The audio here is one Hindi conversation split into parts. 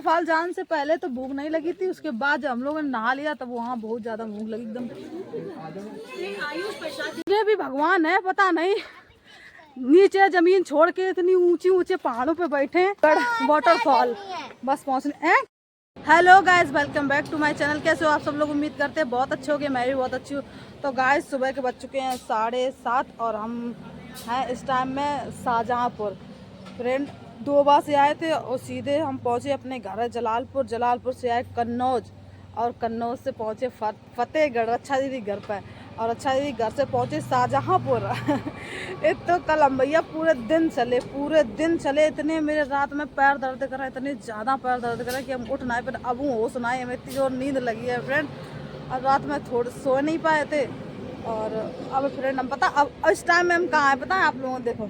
वाटरफॉल जाने से पहले तो भूख नहीं लगी थी, उसके बाद जब हम लोगों ने नहा लिया तब वहाँ बहुत ज्यादा भूख लगी एकदम। ये भी भगवान है पता नहीं, नीचे जमीन छोड़ के इतनी ऊंचे ऊंचे पहाड़ों पे बैठे वाटरफॉल बस पहुँचने हैं। Hello guys, welcome back to my channel. कैसे हो आप सब लोग? उम्मीद करते हैं बहुत अच्छे हो गए, मैं भी बहुत अच्छी हूँ। तो गाइस सुबह के बज चुके हैं 7:30 और हम हैं इस टाइम में शाहजहाँपुर। फ्रेंड 2 बार से आए थे और सीधे हम पहुँचे अपने घर जलालपुर। जलालपुर से आए कन्नौज और कन्नौज से पहुँचे फतेहगढ़ अच्छा दीदी घर पर, और अच्छा दीदी घर से पहुँचे शाहजहाँपुर। एक तो कल हम भैया पूरे दिन चले इतने मेरे रात में पैर दर्द कर रहे हैं, इतने ज़्यादा पैर दर्द कर रहे हैं कि हम उठ नहीं पाए। अब होश सुनाए हमें इतनी जोर नींद लगी है फ्रेंड, और रात में थोड़े सो नहीं पाए थे। और अब फ्रेंड हम पता अब इस टाइम में हम कहाँ हैं पता है आप लोगों को? देखो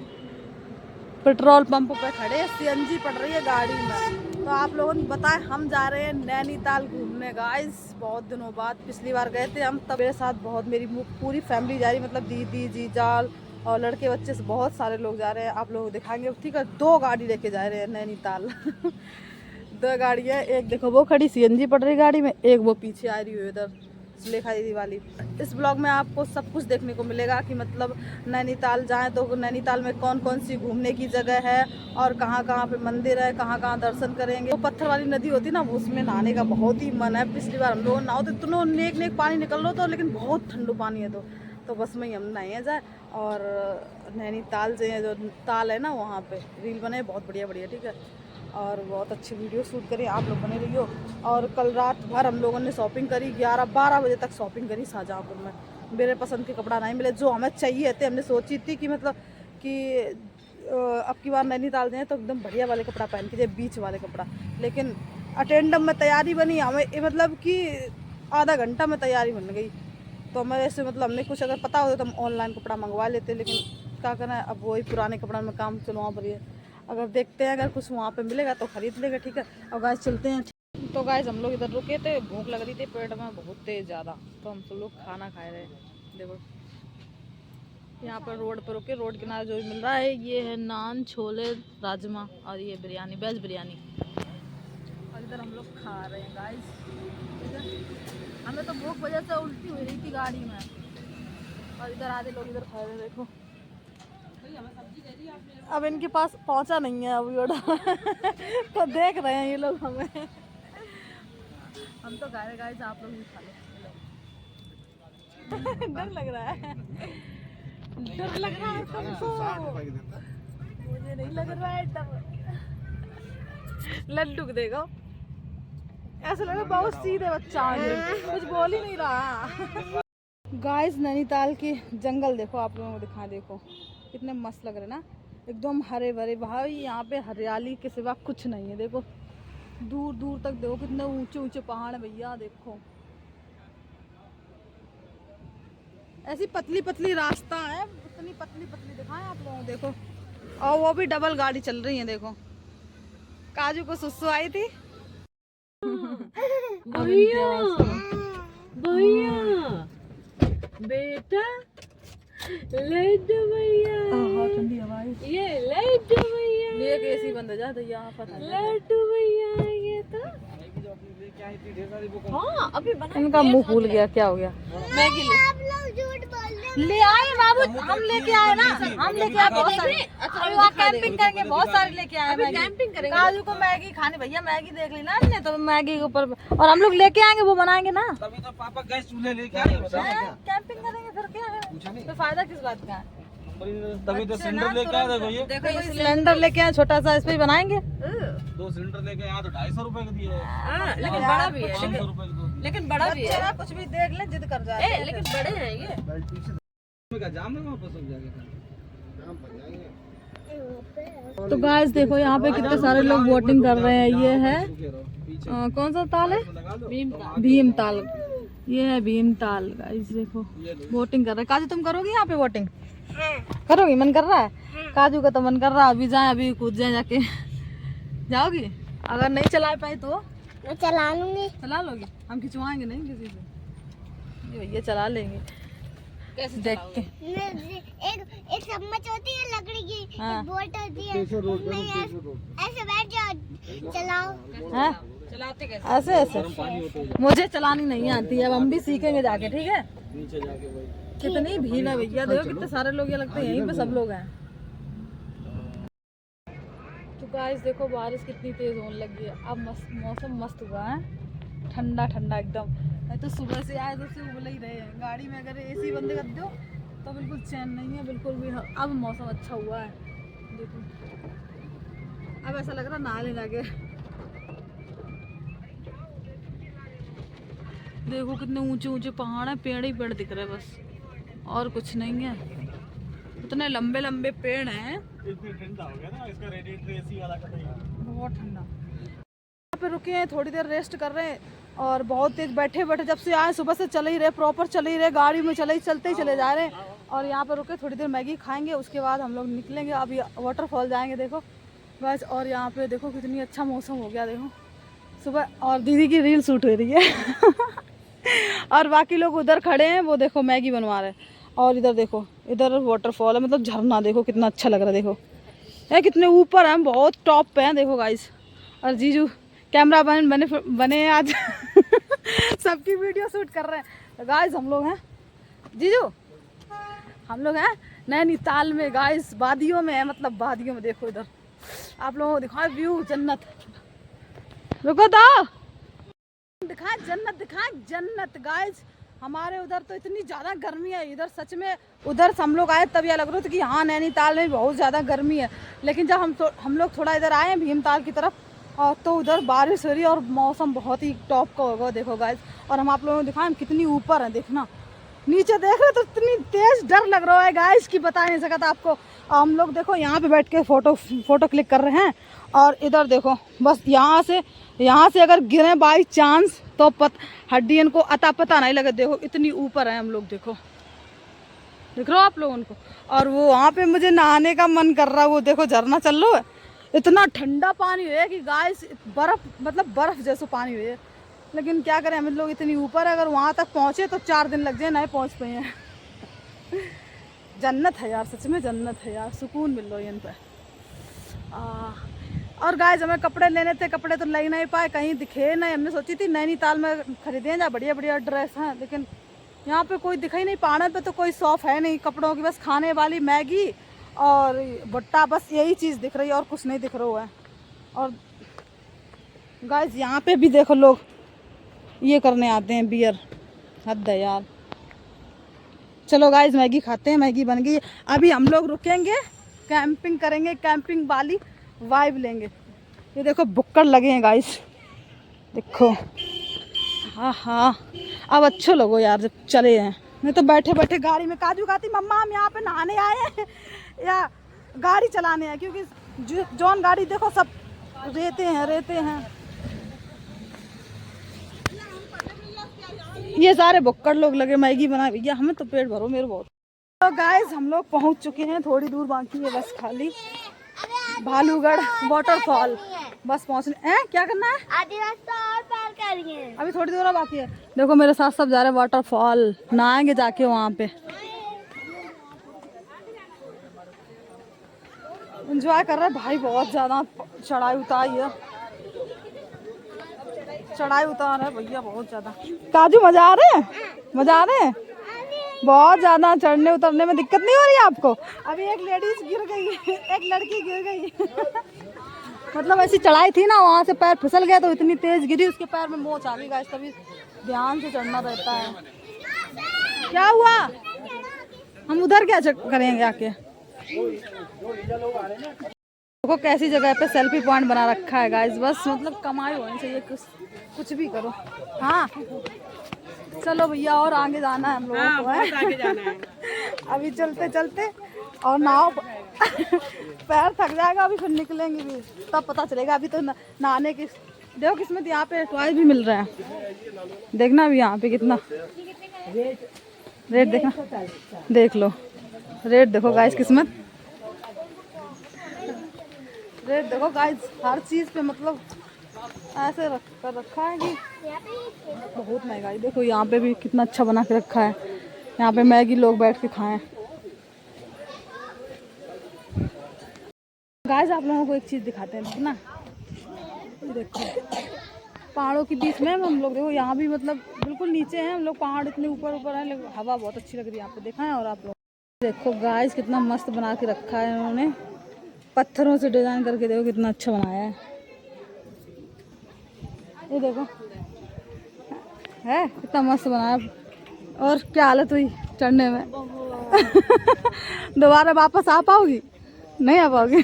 पेट्रोल पंप पे खड़े, सीएनजी पड़ रही है गाड़ी में। तो आप लोगों ने बताया हम जा रहे हैं नैनीताल घूमने गाइस। बहुत दिनों बाद, पिछली बार गए थे हम तब मेरे साथ बहुत मेरी पूरी फैमिली जा रही, मतलब दीदी जीजाल और लड़के बच्चे से बहुत सारे लोग जा रहे हैं। आप लोग दिखाएंगे ठीक है। 2 गाड़ी लेके जा रहे हैं नैनीताल। 2 गाड़ी है, एक देखो वो खड़ी सीएनजी पड़ रही गाड़ी में, एक वो पीछे आ रही है इधर सुलेखा दीदी वाली। इस ब्लॉग में आपको सब कुछ देखने को मिलेगा कि मतलब नैनीताल जाएं तो नैनीताल में कौन कौन सी घूमने की जगह है और कहाँ कहाँ पे मंदिर है, कहाँ कहाँ दर्शन करेंगे। वो पत्थर वाली नदी होती ना, उसमें नहाने का बहुत ही मन है। पिछली बार हम लोग नहाओ तो इतना नेक नेक पानी निकल रहा था, लेकिन बहुत ठंडू पानी है तो बस में ही हम नहाए जाए। और नैनीताल से जो ताल है ना वहाँ पे रील बने बहुत बढ़िया बढ़िया, ठीक है। और बहुत अच्छी वीडियो शूट करी, आप लोग बने रहियो। और कल रात भर हम लोगों ने शॉपिंग करी, 11-12 बजे तक शॉपिंग करी शाहजहाँपुर में। मेरे पसंद के कपड़ा नहीं मिले जो हमें चाहिए थे। हमने सोची थी कि मतलब कि अब की बार नैनीताल जाएँ तो एकदम बढ़िया वाले कपड़ा पहन के जाए, बीच वाले कपड़ा। लेकिन अटेंडम में तैयारी बनी हमें, मतलब कि आधा घंटा में तैयारी बन गई। तो हमारे ऐसे मतलब हमने कुछ अगर पता होता तो हम ऑनलाइन कपड़ा मंगवा लेते, लेकिन क्या करना है, अब वही पुराने कपड़ा में काम चलवा पड़ी है। अगर देखते हैं अगर कुछ वहाँ पे मिलेगा तो खरीद लेगा, ठीक है। और गाइस चलते हैं। तो गाइस हम लोग इधर रुके थे, भूख लग रही थी पेट में बहुत तेज ज़्यादा, तो हम सब लोग खाना खा रहे हैं। देखो यहाँ पर रोड पर रुके, रोड किनारे जो भी मिल रहा है ये है नान, छोले, राजमा और ये बिरयानी, वेज बिरयानी। और इधर हम लोग खा रहे हैं गाइस। हमें तो भूख वजह से उल्टी हो रही थी गाड़ी में, और इधर आधे लोग इधर खा रहे हैं। देखो अब इनके पास पहुंचा नहीं है अभी ऑर्डर। तो देख रहे हैं ये लोग हमें। हम तो खा रहे गाइस, आप लोग भी खा लो। डर लग रहा है, डर लग रहा है तुमको? मुझे नहीं लग रहा है। तब लड्डू को देखो, ऐसा लग रहा है बहुत सीधे बच्चा है, कुछ बोल ही नहीं रहा। गाइस नैनीताल के जंगल देखो, आप लोगों को दिखा, देखो कितने मस्त लग रहे ना, एकदम हरे भरे। भाई यहाँ पे हरियाली के सिवा कुछ नहीं है। देखो दूर दूर तक देखो कितने ऊंचे ऊंचे पहाड़ है भैया। देखो ऐसी पतली पतली रास्ता है, इतनी पतली पतली दिखाएं आप लोगों को। देखो और वो भी डबल गाड़ी चल रही है। देखो काजू को सुसु आई थी। भैया भैया बेटा लड्डू भैया, ठंडी हवा है। ये लड्डू भैया, ये कैसी बंद हो जाता है यहाँ पर। लड्डू भैया ये तो हाँ अभी बना। इनका मुंह फूल गया, क्या हो गया? मैगी ले आए बाबू, हम लेके आए ना, हम लेके आए बहुत सारे। अभी वहाँ कैंपिंग करेंगे, बहुत सारे लेके आए। कैंपिंग करेंगे। काजू को मैगी खाने, भैया मैगी देख ली ना हमने, तो मैगी के ऊपर और हम लोग लेके आएंगे, वो बनाएंगे ना। तभी तो पापा गैस चूल्हे लेके आए। कैंपिंग करेंगे फिर क्या है, तो फायदा किस बात का है? तभी तो सिलेंडर लेके आए। देखो ये देखो ये सिलेंडर लेके आए छोटा सा, इस पे ही बनाएंगे। 2 सिलेंडर लेके आए तो 250 रुपए के दिए। लेकिन बड़ा भी है, 500 रुपए के 2 दिए। लेकिन बड़ा भी है। बच्चे कुछ भी देख ले जिद कर जाए। लेकिन बड़े हैं ये। का जाम है वहाँ पर सब जाके। तो गाइस देखो यहाँ पे कितने सारे लोग बोटिंग कर रहे हैं। ये है कौन सा ताल है? भीमताल। ये है भीमताल गाइस। देखो बोटिंग कर रहे हैं। काजू तुम करोगी यहाँ पे बोटिंग? करोगी? मन कर रहा है काजू का, तो मन कर रहा है अभी जाए, अभी कूद जाए जाके। जाओगी? अगर नहीं चला पाई तो मैं चला लूंगी। चला लोगी? हम खिंचवाएंगे नहीं किसी से, ये भैया चला लेंगे। कैसे देख के। एक चम्मच होती है लकड़ी की, हाँ। एक बोल्ट होती है, उसमें ऐसे बैठ जाओ, चलाओ। हैं चलाते कैसे? ऐसे ऐसे मुझे चलानी नहीं आती है, अब हम भी सीखेंगे जाके, ठीक है। नीचे जाके भाई कितनी भीड़ है भैया, देखो कितने सारे लोग, ये लगता है यहीं पे सब लोग हैं। तो गाइस देखो बारिश कितनी तेज होने लगी है, अब मौसम मस्त हुआ है, ठंडा ठंडा एकदम। नहीं तो सुबह से आए तो से उबल ही रहे हैं। गाड़ी में अगर एसी बंद कर दो तो बिल्कुल चैन नहीं है बिल्कुल भी। अब मौसम अच्छा हुआ है, देखो अब ऐसा लग रहा नहा ले जाके। देखो कितने ऊंचे ऊंचे पहाड़ हैं, पेड़ ही पेड़ दिख रहे हैं बस, और कुछ नहीं है। इतने लंबे लंबे पेड़ हैं, इतनी ठंडा हो गया ना, इसका रेडिएटर एसी वाला का नहीं है। बहुत ठंडा। यहाँ पे रुके हैं, थोड़ी देर रेस्ट कर रहे हैं, और बहुत तेज बैठे बैठे जब से आए सुबह से चले ही रहे, प्रॉपर चले ही रहे, गाड़ी में चलते ही चले जा रहे हैं। और यहाँ पे रुके थोड़ी देर मैगी खाएंगे, उसके बाद हम लोग निकलेंगे, अभी वाटरफॉल जाएंगे देखो बस। और यहाँ पे देखो कितनी अच्छा मौसम हो गया, देखो सुबह। और दीदी की रील शूट हो रही है और बाकी लोग उधर खड़े हैं, वो देखो मैगी बनवा रहे हैं। और इधर देखो, इधर वाटरफॉल है, मतलब झरना, देखो कितना अच्छा लग रहा है। देखो ये कितने ऊपर हैं, बहुत टॉप पे हैं, देखो गाइस। और जीजू कैमरा बने आज सबकी वीडियो शूट कर रहे हैं। तो गाइस हम लोग हैं, जीजू हम लोग हैं नैनीताल में गाइस, वादियों में है, मतलब वादियों में। देखो इधर आप लोगों को दिखाए व्यू, जन्नत। रुको तो दिखाए जन्नत, दिखाए जन्नत गाइस। हमारे उधर तो इतनी ज़्यादा गर्मी है, इधर सच में उधर हम लोग आए तब यह लग रहा था कि हाँ नैनीताल में बहुत ज़्यादा गर्मी है। लेकिन जब हम लोग थोड़ा इधर आए भीमताल की तरफ, और तो उधर बारिश हो रही है और मौसम बहुत ही टॉप का होगा, देखो गाइस। और हम आप लोगों को दिखाएं हम कितनी ऊपर हैं, देखना नीचे देख रहे तो इतनी तेज डर लग रहा है गाइस कि बता नहीं सकता आपको। हम लोग देखो यहाँ पे बैठ के फोटो क्लिक कर रहे हैं, और इधर देखो बस यहाँ से अगर गिरे बाई चांस तो हड्डियन को अता पता नहीं लगे। देखो इतनी ऊपर है हम लोग, देखो देख रहे हो आप लोगों को। और वो वहाँ पे मुझे नहाने का मन कर रहा है, वो देखो झरना चल रहा है, इतना ठंडा पानी है कि गाइस बर्फ, मतलब बर्फ जैसा पानी है। लेकिन क्या करें हम लोग इतनी ऊपर, अगर वहाँ तक पहुँचे तो 4 दिन लग जाए, नहीं पहुँच पाए हैं। जन्नत है यार, सच में जन्नत है यार, सुकून मिल रहा है इन पे। और गाइस हमें कपड़े लेने थे, कपड़े तो ले नहीं पाए, कहीं दिखे नहीं। हमने सोची थी नैनीताल में खरीदें जा, बढ़िया बढ़िया ड्रेस हैं, लेकिन यहाँ पे कोई दिखा ही नहीं। पहाड़ पे तो कोई शॉप है नहीं कपड़ों की, बस खाने वाली मैगी और भुट्टा, बस यही चीज़ दिख रही है और कुछ नहीं दिख रहा है। और गाइस यहाँ पे भी देखो लोग ये करने आते हैं, बियर, हद है यार। चलो गाइस मैगी खाते हैं, मैगी बन गई। अभी हम लोग रुकेंगे, कैंपिंग करेंगे, कैंपिंग वाली वाइब लेंगे। ये देखो बुक्कड़ लगे हैं गाइस, देखो। हाँ हाँ अब अच्छे लोगो यार जब चले हैं, नहीं तो बैठे बैठे गाड़ी में काजू खाती मम्मा हम यहाँ पे नहाने आए हैं या गाड़ी चलाने हैं, क्योंकि जौन गाड़ी देखो सब रहते हैं। ये सारे बुक्कड़ लोग लगे मैगी बनाए, भैया हमें तो पेट भरो मेरे बहुत। तो गाइस हम लोग पहुंच चुके हैं, थोड़ी दूर बाकी है बस खाली, भालूगढ़ वाटरफॉल बस पहुंचने हैं। क्या करना है, आधी रास्ता और पार करेंगे, अभी थोड़ी दूर बाकी है। देखो मेरे साथ सब जा रहे हैं वाटरफॉल, नहाएंगे जाके वहाँ पे, एंजॉय कर रहे हैं भाई। बहुत ज़्यादा चढ़ाई उतार है भैया, बहुत ज़्यादा। काजू मजा आ रहे हैं बहुत ज़्यादा। चढ़ने उतरने में दिक्कत नहीं हो रही है आपको? अभी एक लेडीज गिर गई एक लड़की गिर गई मतलब ऐसी चढ़ाई थी ना, वहाँ से पैर फिसल गया तो इतनी तेज गिरी, उसके पैर में मोच आ गई गाइस। तभी ध्यान से चढ़ना रहता है। क्या हुआ, हम उधर क्या करेंगे आके? देखो कैसी जगह पे सेल्फी पॉइंट बना रखा है गाइस, बस मतलब कमाई होनी चाहिए, कुछ भी करो। हाँ चलो भैया, और आगे जाना है हम लोगों को, आगे जाना है अभी चलते और नाव पैर थक जाएगा, अभी फिर निकलेंगे भी तब पता चलेगा। अभी तो नहाने की देखो किस्मत, यहाँ पे टॉय भी मिल रहा है, देखना अभी यहाँ पे कितना रेट, देखना देख लो रेट, देखो गाइस किस्मत, रेट देखो गाइस, हर चीज़ पे मतलब ऐसे रखा है कि बहुत महंगाई। देखो यहाँ पे भी कितना अच्छा बना के रखा है, यहाँ पे मैगी लोग बैठ के खाएं। गाइस आप लोगों को एक चीज़ दिखाते हैं ना, ये देखो पहाड़ों के बीच में हम लोग, देखो यहाँ भी मतलब बिल्कुल नीचे हैं हम लोग, पहाड़ इतने ऊपर ऊपर है, लेकिन हवा बहुत अच्छी लग रही है यहाँ पे, देखा है। और आप लोग देखो गाइस कितना मस्त बना के रखा है उन्होंने, पत्थरों से डिजाइन करके, देखो कितना अच्छा बनाया है। ये देखो है कितना मस्त बनाया। और क्या हालत हुई चढ़ने में दोबारा वापस आ पाओगी? नहीं आ पाओगी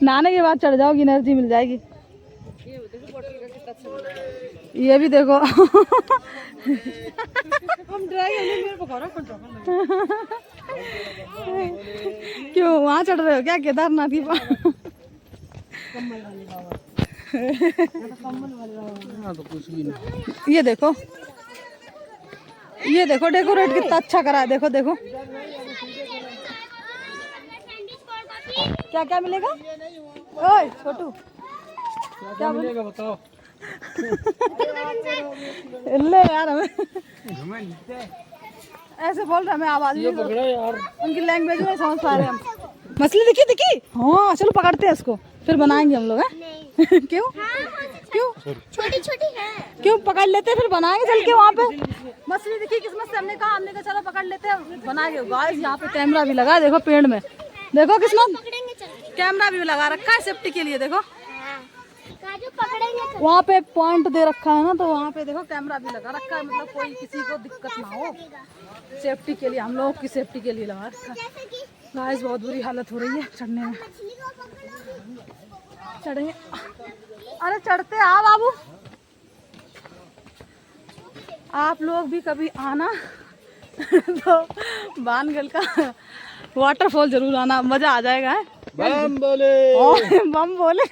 नहाने के बाद चढ़ जाओगी, एनर्जी मिल जाएगी। ये भी देखो हम क्यों वहाँ चढ़ रहे हो क्या केदारनाथ की ये देखो, ये देखो डेकोरेट कितना अच्छा करा है, देखो देखो क्या क्या मिलेगा। ओए छोटू क्या मिलेगा बताओ ले यार हमें ऐसे बोल रहे, हमें आवाज नहीं पकड़ा यार, उनकी लैंग्वेज में समझ पा रहे हैं हम। मछली दिखी दिखी, हाँ चलो पकड़ते हैं उसको, फिर बनाएंगे हम लोग हैं क्यों क्यों छोटी छोटी है, क्यों पकड़ लेते हैं फिर बनाएंगे चल के। वहाँ पे मछली दिखी किस्मत से, हमने कहा चलो पकड़ लेते हैं बनाएंगे। गाइस यहाँ पे कैमरा भी लगा है, देखो पेड़ में, देखो किस्मत कैमरा भी लगा रखा है सेफ्टी के लिए। देखो वहाँ पे पॉइंट दे रखा है ना, तो वहाँ पे देखो कैमरा भी लगा रखा है, मतलब कोई किसी को दिक्कत ना हो, सेफ्टी के लिए, हम लोग की सेफ्टी के लिए लगा रखा है। गाइस बहुत बुरी हालत हो रही है चढ़ने में, चढ़े अरे चढ़ते आ बाबू, आप लोग भी कभी आना तो बानगल का वाटरफॉल जरूर आना, मजा आ जाएगा है। बम बोले बम बोले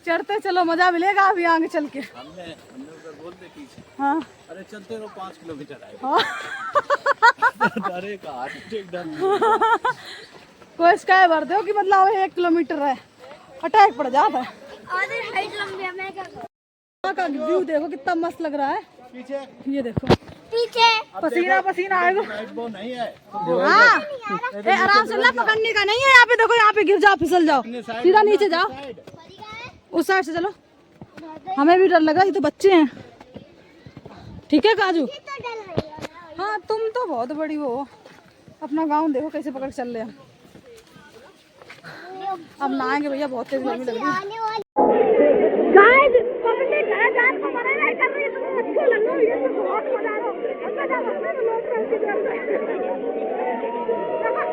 चढ़ते चलो मजा मिलेगा अभी आगे चल के। हमने बोलते पीछे, हाँ अरे चलते रहो 5 किलोमीटर आए। हाँ अरे कहा कोई स्काई भर दो कि मतलब 1 किलोमीटर है, अटैक पड़ जाता है। हाइट लंबी है, मैं क्या करूं? का व्यू देखो कितना मस्त लग रहा है, पीछे ये देखो पीछे पसीना पसीना आएगा। वो नहीं है हाँ आराम से, पकड़ने का नहीं है यहाँ पे, देखो यहाँ पे गिर जाओ फिसल जाओ, सीधा नीचे जाओ, उस साइड से चलो। हमें भी डर लगा, ये तो बच्चे हैं। ठीक है काजू, हाँ तुम तो बहुत बड़ी हो, अपना गाँव देखो कैसे पकड़ चल रहे हैं। अब नहाएंगे भैया, बहुत तेज गर्मी लग रही है।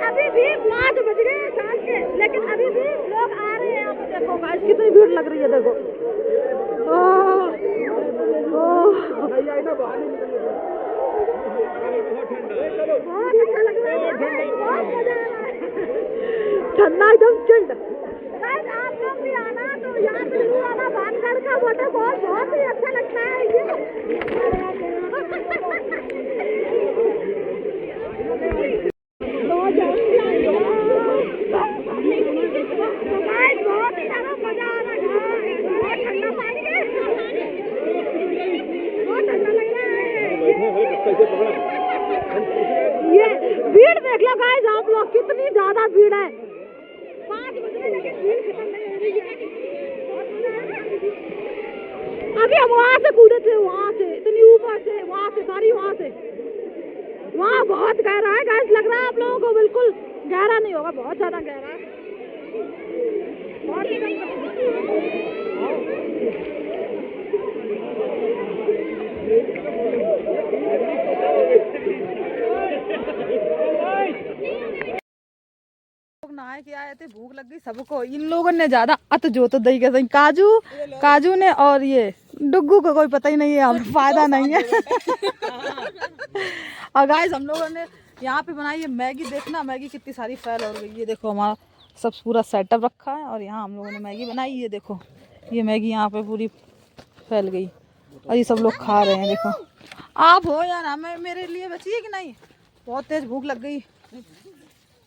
अभी भी 5 बज गए शाम के, लेकिन अभी भी लोग आ रहे हैं यहाँ पे, देखो गाइस कितनी भीड़ लग रही है, देखो बहुत अच्छा लग रहा है, बहुत मजा आ रहा है, ठंडा एकदम चिल्ड। गाइस आप लोग भी आना तो यहाँ पे जरूर आना, बानगढ़ का वाटरफॉल बहुत ही अच्छा लगता है ये भीड़ देख लो गाइस आप लोग, कितनी ज्यादा भीड़ है। 5 बजे लेकिन भीड़ खत्म नहीं हो रही है। अभी हम वहाँ से कूदे थे, वहाँ से इतनी ऊपर से, वहाँ से सारी, वहाँ से वहाँ बहुत गहरा है गाइस, लग रहा है आप लोगों को बिल्कुल गहरा नहीं होगा, बहुत ज्यादा गहरा है। नहाए के आए थे, भूख लग गई सबको, इन लोगों ने ज्यादा अत जो तो दही के काजू ने, और ये डुग्गू को कोई पता ही नहीं है, हम फायदा नहीं है और गाइस हम लोगों ने यहाँ पे बनाई है मैगी, देखना मैगी कितनी सारी फैल हो गई। ये देखो हमारा सब पूरा सेटअप रखा है, और यहाँ हम लोगों ने मैगी बनाई, ये देखो ये मैगी यहाँ पे पूरी फैल गई, और ये सब लोग खा रहे हैं। देखो आप हो यार, हमें मेरे लिए बची है कि नहीं, बहुत तेज भूख लग गई।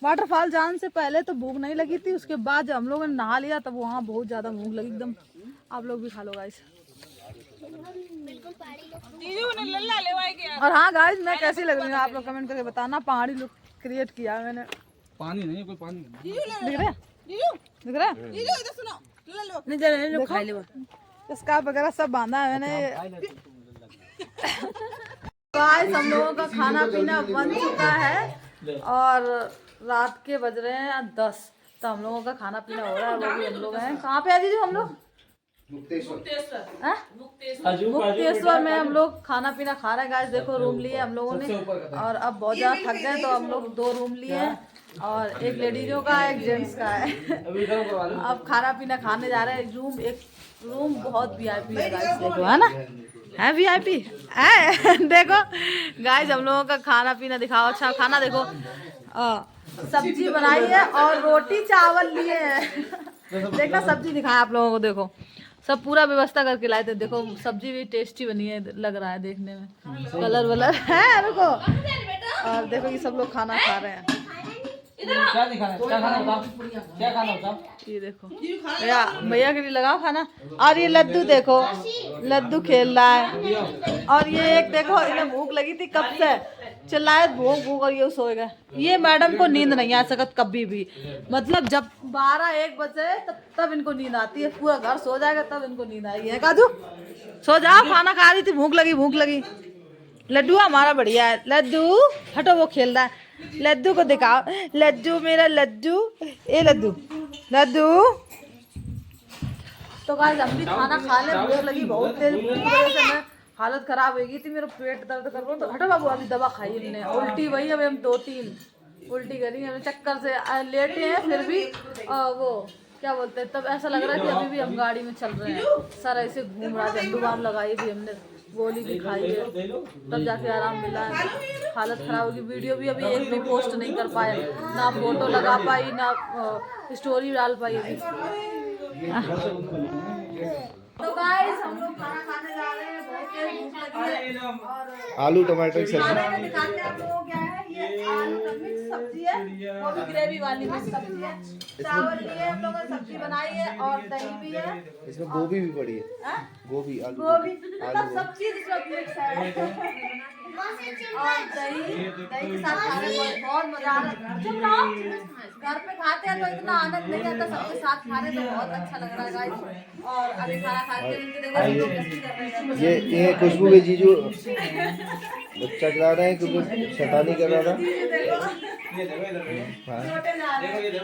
वाटरफॉल जाने से पहले तो भूख नहीं लगी थी, उसके बाद जब हम लोगों ने नहा लिया तब वहाँ बहुत ज़्यादा भूख लगी एकदम। आप लोग भी खा लो गाइस। बिल्कुल पहाड़ी लोग। जीजू ने लल्ला लेवाई गया। और हाँ गाइस, मैं कैसी लग रही हूँ आप लोग कमेंट करके बताना। पहाड़ी लुक क्रिएट किया है मैंने। पानी नहीं, कोई पानी नहीं। दिख रहा है? दिख रहा है? जीजू इधर सुनो, लल्ला लो। नहीं देखो, खा ले वो। स्कार्फ वगैरह सब बांधा है मैंने। गाइस हम लोगों का खाना पीना बन चुका है और रात के बज रहे हैं 10। तो हम लोगों का खाना पीना हो रहा है। वो भी हम लोग हैं। कहाँ पे है दीदी हम लोग? मुक्तेश्वर में हम लोग खाना पीना खा रहे हैं। गाइस देखो, रूम लिए हम लोगों ने और अब बहुत ज्यादा थक गए तो हम लोग 2 रूम लिए हैं और एक लेडीजों का एक जेंट्स का है। अब खाना पीना खाने जा रहे हैं। एक रूम बहुत वीआईपी है गाइस, देखो है ना, है वीआईपी है। देखो गाइस हम लोगों का खाना पीना दिखाओ। अच्छा खाना देखो, सब्जी बनाई है और रोटी चावल लिए हैं। देखना सब्जी दिखाया आप लोगों को। देखो सब पूरा व्यवस्था करके लाए थे। देखो सब्जी भी टेस्टी बनी है, लग रहा है देखने में, कलर वलर है। रुको, और देखो ये सब लोग खाना खा रहे हैं। क्या दिखाना है? क्या खाना बताओ? क्या खाना बताओ? ये देखो भैया के लिए लगाओ खाना। और ये लड्डू देखो, लड्डू खेल रहा है। और ये एक देखो, इन्हें भूख लगी थी कब से, चिल्लाए भूख भूख और ये सो गए। ये मैडम को नींद नहीं आ सकत कभी भी, मतलब जब 12-1 बजे तब इनको नींद आती है। पूरा घर सो जाएगा तब इनको नींद आएगी। है काजू, सो जाओ, खाना खा रही थी, भूख लगी भूख लगी। लड्डू हमारा बढ़िया है। लड्डू हटो, वो खेल रहा है। लड्डू को दिखाओ, लड्डू मेरा लड्डू, ए लड्डू लड्डू। तो गाइस हम भी खाना खा ले, भूख लगी बहुत तेज की वजह से मैं हालत खराब हो गई थी, मेरा पेट दर्द कर रहा। तो हटो बाबू, अभी दवा खाई हमने, उल्टी वही अभी हम 2-3 उल्टी करी हमें, चक्कर से लेटे हैं फिर भी वो क्या बोलते हैं, तब ऐसा लग रहा है कि अभी भी हम गाड़ी में चल रहे हैं। सर ऐसे घूम रहा है, बाम लगाई भी हमने, गोली भी खाई है, तब जाके आराम मिला है। हालत खराब होगी। वीडियो भी अभी एक भी पोस्ट नहीं कर पाए, ना फोटो लगा पाई, ना स्टोरी डाल पाई अभी। तो गाइस हम लोग खाना खाने जा रहे हैं, बहुत तेज भूख लगी है। और आलू टमाटर की खाने सब्जी। में दिखाते हैं आप लोगों को क्या है। ये आलू का मिक्स सब्जी है, वो भी ग्रेवी वाली मिक्स सब्जी है। चावल लिए हम लोगों ने, सब्जी बनाई है और दही भी है। इसमें गोभी भी पड़ी है, हाँ? गोभी आलू गोभी मतलब सब चीज इसमें मिक्स है। और दही के साथ खाने में बहुत मजा आ रहा है। चुप रहो, घर पे खाते हैं तो इतना आनंद नहीं आता, सबके साथ खाने तो बहुत अच्छा लग रहा है गाइस। और अभी खाना खा के इनके देखो मस्ती कर रहे हैं। ये खुशबू के जीजू बच्चा खिला रहे हैं क्योंकि शैतानी कर रहा था।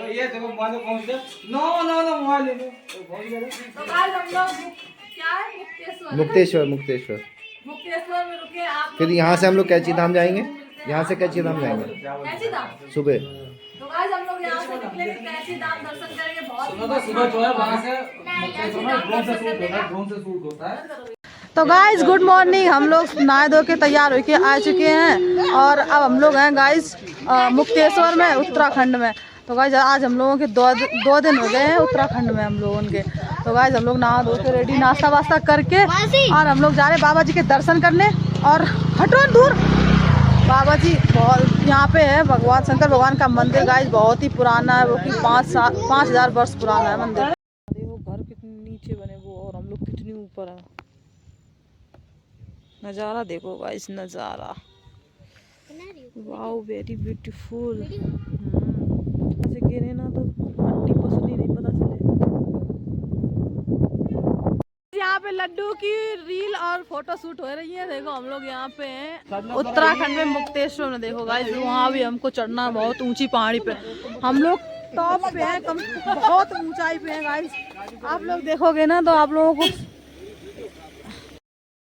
ये देखो मोबाइल पहुंच गया। नो मोबाइल ले लो। तो गाइस हम लोग क्या है, मुक्तेश्वर मुक्तेश्वर में रुके आप। फिर यहाँ से हम लोग कैची धाम जाएंगे। यहाँ से कैची धाम जाएंगे कैची धाम सुबह। तो गाइस हम लोग यहाँ से निकलेंगे, कैची धाम दर्शन करेंगे। बहुत सुबह जो है वहाँ से ड्रोन से शूट होता है। तो गाइस गुड मॉर्निंग। हम लोग नहा धो के तैयार होके आ चुके हैं और अब हम लोग हैं गाइस मुक्तेश्वर में, उत्तराखंड में। तो गाइस आज हम लोगों के 2 दिन हो गए हैं उत्तराखंड में हम लोगों के। तो गाइस हम लोग नहा धो के रेडी, नाश्ता वास्ता करके और हम लोग जा रहे हैं बाबा जी के दर्शन करने। और हटो दूर, बाबा जी बहुत यहाँ पे है, भगवान शंकर भगवान का मंदिर गाइस, बहुत ही पुराना है, वो कि 5,000 वर्ष पुराना है मंदिर। देखो घर कितने नीचे बने वो, और हम लोग कितनी ऊपर है। नज़ारा देखो गाइस, नज़ारा वाओ, वेरी ब्यूटीफुल। ऐसे गिरे ना तो हड्डी पसली नहीं पता चले। यहाँ पे लड्डू की रील और फोटो शूट हो रही है। देखो हम लोग यहाँ पे हैं उत्तराखंड में, मुक्तेश्वर में। देखो गाइस वहाँ भी हमको चढ़ना, बहुत ऊंची पहाड़ी पे हम लोग टॉप पे हैं, बहुत ऊंचाई पे हैं गाइस। आप लोग देखोगे ना तो आप लोगों को।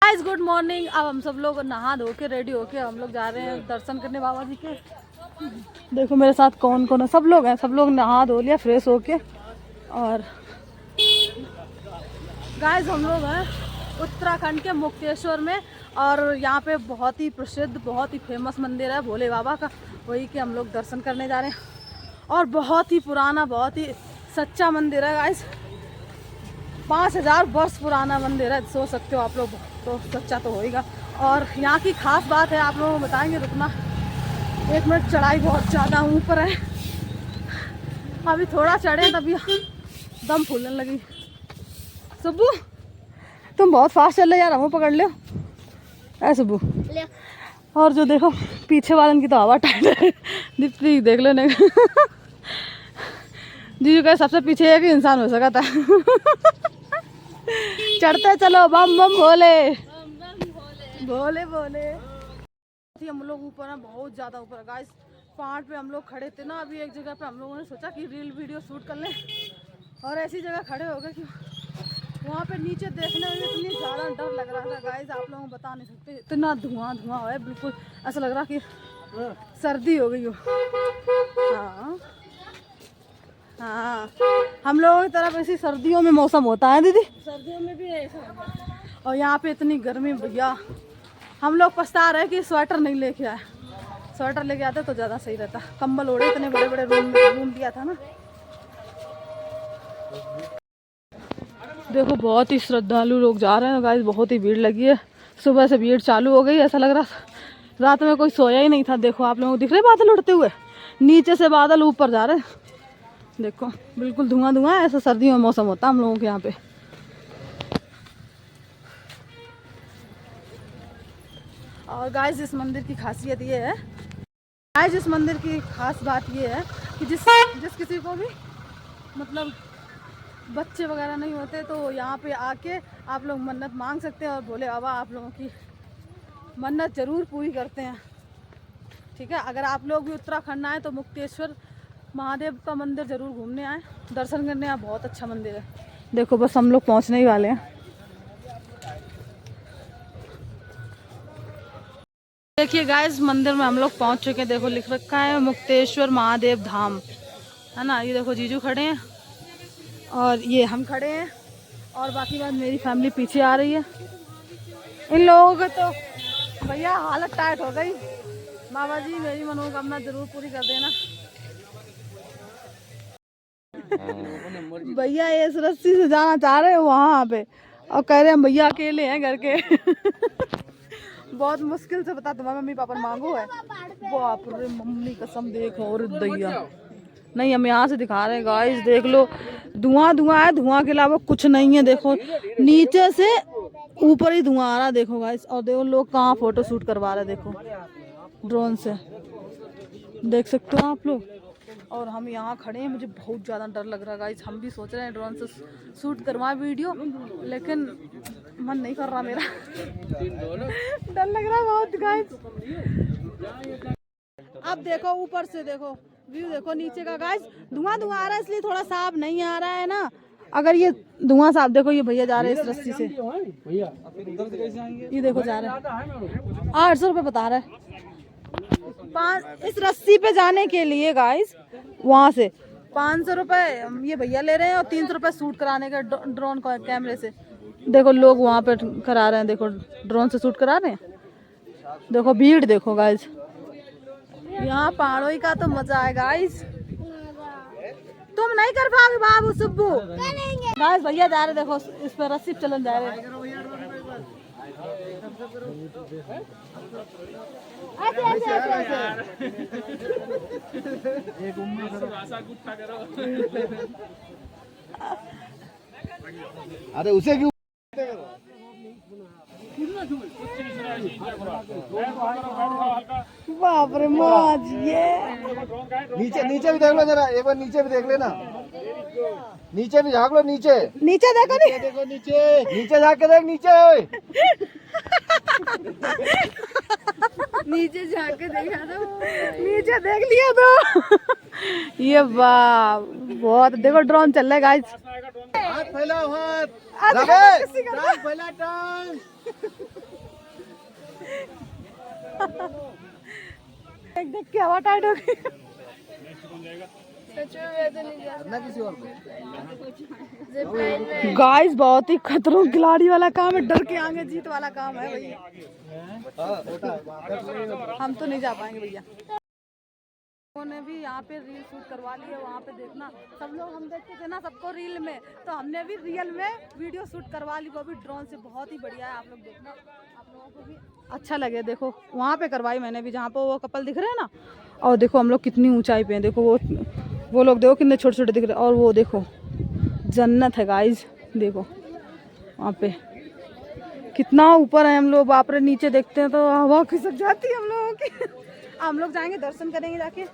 Guys good morning. अब हम सब लोग नहा धो के रेडी होके हम लोग जा रहे हैं दर्शन करने बाबा जी के। देखो मेरे साथ कौन कौन है, सब लोग हैं, सब लोग नहा धो लिया फ्रेश होके। और गाइस हम लोग हैं उत्तराखंड के मुक्तेश्वर में, और यहाँ पे बहुत ही प्रसिद्ध, बहुत ही फेमस मंदिर है भोले बाबा का, वही के हम लोग दर्शन करने जा रहे हैं। और बहुत ही पुराना, बहुत ही सच्चा मंदिर है गाइस, 5,000 वर्ष पुराना मंदिर है। सोच सकते हो आप लोग, तो सच्चा तो होएगा। और यहाँ की खास बात है, आप लोगों को बताएंगे, रुकना 1 मिनट। चढ़ाई बहुत ज़्यादा ऊपर है, अभी थोड़ा चढ़े तभी दम फूलने लगी। सुब्बू तुम बहुत फास्ट चल रहे यार, हमको पकड़ लो ऐसे बू। ले और जो देखो पीछे वालन की तो हवा टाइट है। दीप्ति देख लो नहीं। जीजू का सबसे पीछे एक ही इंसान हो सका था। चढ़ते चलो बम बम भोले भोले भोले। हम लोग ऊपर हैं, बहुत ज़्यादा ऊपर गाइस। पहाड़ पे हम लोग खड़े थे ना अभी एक जगह पे, हम लोगों ने सोचा कि रील वीडियो शूट कर लें और ऐसी जगह खड़े हो गए कि वहाँ पे नीचे देखने में इतनी ज़्यादा डर लग रहा था गाइस, आप लोगों को बता नहीं सकते। इतना धुआं धुआं है, बिल्कुल ऐसा लग रहा कि सर्दी हो गई हो। हाँ हाँ, हम लोगों की तरफ ऐसी सर्दियों में मौसम होता है दीदी, सर्दियों में भी ऐसा। और यहाँ पे इतनी गर्मी भैया, हम लोग पछता रहे कि स्वेटर नहीं लेके आए। स्वेटर लेके आते तो ज़्यादा सही रहता। कंबल ओढ़े, इतने बड़े बड़े रूम दिया था ना। देखो बहुत ही श्रद्धालु लोग जा रहे हैं गाइस, बहुत ही भीड़ लगी है। सुबह से भीड़ चालू हो गई, ऐसा लग रहा था रात में कोई सोया ही नहीं था। देखो आप लोगों को दिख रहे बादल उड़ते हुए, नीचे से बादल ऊपर जा रहे हैं। देखो बिल्कुल धुआं धुआं, ऐसा सर्दियों में मौसम होता है हम लोगों के यहाँ पे। और गाइस इस मंदिर की खासियत ये है, गाइस इस मंदिर की खास बात ये है कि जिस किसी को भी मतलब बच्चे वगैरह नहीं होते तो यहाँ पे आके आप लोग मन्नत मांग सकते हैं और भोले बाबा आप लोगों की मन्नत ज़रूर पूरी करते हैं। ठीक है, अगर आप लोग भी उत्तराखंड आए तो मुक्तेश्वर महादेव का मंदिर ज़रूर घूमने आए, दर्शन करने आए, बहुत अच्छा मंदिर है। देखो बस हम लोग पहुँचने ही वाले हैं। देखिए गाइस मंदिर में हम लोग पहुँच चुके हैं। देखो लिख रखा है मुक्तेश्वर महादेव धाम, है ना। ये देखो जीजू खड़े हैं और ये हम खड़े हैं और बाकी बात मेरी फैमिली पीछे आ रही है। इन लोगों के तो भैया हालत टाइट हो गई। बाबा जी मेरी मनोकामना जरूर पूरी कर देना। भैया ये इस रस्सी से जाना चाह रहे हैं वहाँ पे और कह रहे हैं भैया अकेले हैं घर के। बहुत मुश्किल से बता, तुम्हारे मम्मी पापा मांगो है। बाप रे मम्मी कसम देखो और दैया नहीं, हम यहाँ से दिखा रहे हैं गाइस, देख लो धुआं धुआं है, धुआं के अलावा कुछ नहीं है। देखो नीचे से ऊपर ही धुआं आ रहा है देखो गाइस। और देखो लोग कहाँ फोटो शूट करवा रहे हैं, देखो ड्रोन से देख सकते हो आप लोग। और हम यहाँ खड़े हैं, मुझे बहुत ज़्यादा डर लग रहा है गाइस। हम भी सोच रहे हैं ड्रोन से शूट करवाएं वीडियो, लेकिन मन नहीं कर रहा मेरा। डर लग रहा है बहुत गाइस। अब देखो ऊपर से देखो व्यू, देखो नीचे का गाइस, धुआं धुआं आ रहा है इसलिए थोड़ा साफ नहीं आ रहा है ना। अगर ये धुआं साफ, देखो ये भैया जा रहे हैं इस रस्सी से, ये देखो जा रहे हैं 800 रुपये बता रहे हैं इस रस्सी पे जाने के लिए गाइस। वहाँ से 500 रुपये ये भैया ले रहे हैं और 300 रुपये शूट कराने का ड्रोन कैमरे से। देखो लोग वहाँ पे करा रहे हैं, देखो ड्रोन से शूट करा रहे हैं। देखो भीड़ देखो गाइस, यहाँ पहाड़ों का तो मजा है गाइस। तुम नहीं कर पाओगे बाबू सुब्बू। गाइस भैया जा रहे, देखो इस पर रस्सी चलन जा रहे हैं। ऐसे ऐसे ऐसे अरे उसे क्यों बाप रे मौज। ये नीचे नीचे भी देख लो जरा, एक बार नीचे भी देख लेना, नीचे भी झाँक लो, नीचे नीचे देखो नहीं, देखो नीचे, नीचे झाँक के देख नीचे। नीचे जाके देखा तो नीचे देख लिया तो। ये वाह बहुत, देखो ड्रोन चल रहा है गाइस। हाथ फैलाओ, हाथ टांग फैला, टांग। देख के हवा टाइट हो गई। किसी और को गाइस बहुत ही खतरों खिलाड़ी वाला काम है, डर के आगे जीत वाला काम है भैया। हम तो नहीं जा पाएंगे भैया। उन्होंने भी यहाँ पे रील शूट करवा ली है, वहाँ पे देखना सब लोग, हम देखते थे ना सबको रील में, तो हमने भी रियल में वीडियो शूट करवा ली, वो भी ड्रोन से। बहुत ही बढ़िया है, आप लोग देखना, आप लोगों को भी अच्छा लगे। देखो वहाँ पे करवाई मैंने भी, जहाँ पे वो कपल दिख रहे हैं ना। और देखो हम लोग कितनी ऊंचाई पे हैं, देखो वो लोग देखो कितने छोटे छोटे दिख रहे हैं। और वो देखो जन्नत है गाइज, देखो वहाँ पे कितना ऊपर है हम लोग, बाप रे। नीचे देखते हैं तो हवा खिसक जाती है हम लोगों की। हम लोग जाएंगे, दर्शन करेंगे जाके,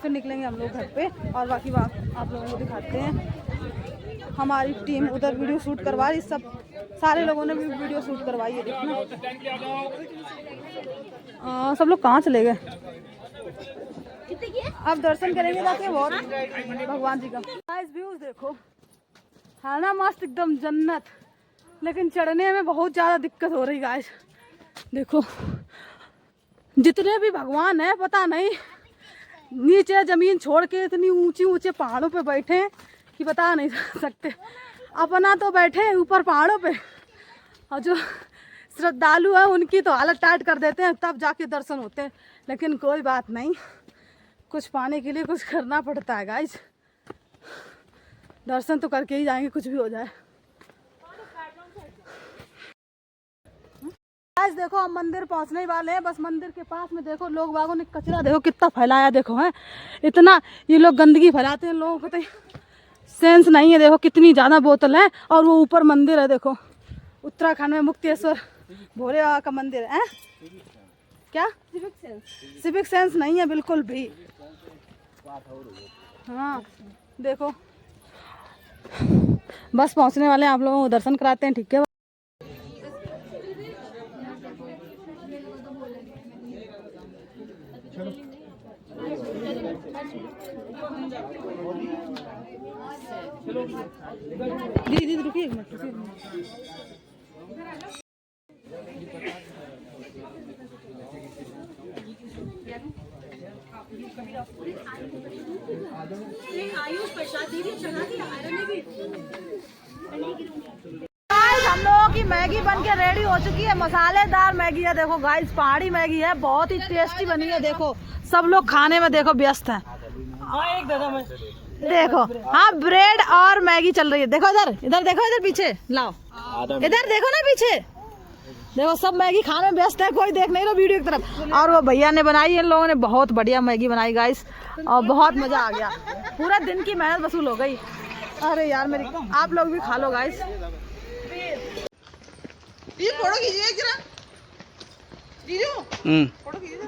फिर निकलेंगे हम लोग घर पे और बाकी बात आप लोगों को दिखाते हैं। हमारी टीम उधर वीडियो शूट करवा रही, सब सारे लोगों ने भी वीडियो शूट करवाई है। देखना सब लोग कहाँ चले गए। अब दर्शन करेंगे जाके बहुत भगवान जी का। गाइस व्यूज देखो, है ना मस्त एकदम जन्नत, लेकिन चढ़ने में बहुत ज़्यादा दिक्कत हो रही गाइस। देखो जितने भी भगवान है पता नहीं नीचे ज़मीन छोड़ के इतनी ऊंचे ऊंचे पहाड़ों पे बैठे हैं कि बता नहीं सकते। अपना तो बैठे हैं ऊपर पहाड़ों पे, और जो श्रद्धालु हैं उनकी तो हालत टाइट कर देते हैं, तब जाके दर्शन होते हैं। लेकिन कोई बात नहीं, कुछ पाने के लिए कुछ करना पड़ता है गाइस। दर्शन तो करके ही जाएंगे, कुछ भी हो जाए। गाइस देखो हम मंदिर पहुंचने ही वाले हैं। बस मंदिर के पास में देखो लोग बागों ने कचरा देखो कितना फैलाया। देखो है इतना, ये लोग गंदगी फैलाते हैं, लोगों को तो सेंस नहीं है। देखो कितनी ज़्यादा बोतल है, और वो ऊपर मंदिर है। देखो उत्तराखंड में मुक्तेश्वर भोले बाबा का मंदिर है। क्या सिविक सेंस नहीं है बिल्कुल भी। हाँ देखो बस पहुंचने वाले हैं, आप लोगों को दर्शन कराते हैं, ठीक है। दीदी रुकिए एक मिनट, रुकिए। आयुष प्रसाद दीदी चला दिया हम लोगों की मैगी बन के रेडी हो चुकी है। मसालेदार मैगी है। देखो गाइस पहाड़ी मैगी है, बहुत ही टेस्टी बनी है। देखो सब लोग खाने में देखो व्यस्त हैं। देखो हाँ ब्रेड और मैगी चल रही है। देखो इधर इधर देखो, इधर पीछे लाओ, इधर देखो ना पीछे देखो, सब मैगी खाने में व्यस्त है, कोई देख नहीं रहा वीडियो की तरफ। और वो भैया ने बनाई है, इन लोगों ने बहुत बढ़िया मैगी बनाई गाइस, और बहुत मजा आ गया। पूरा दिन की मेहनत वसूल हो गई। अरे यार मेरी, आप लोग भी खा लो गाइस। ये फोटो खींचिए जरा, फोटो खींचिए।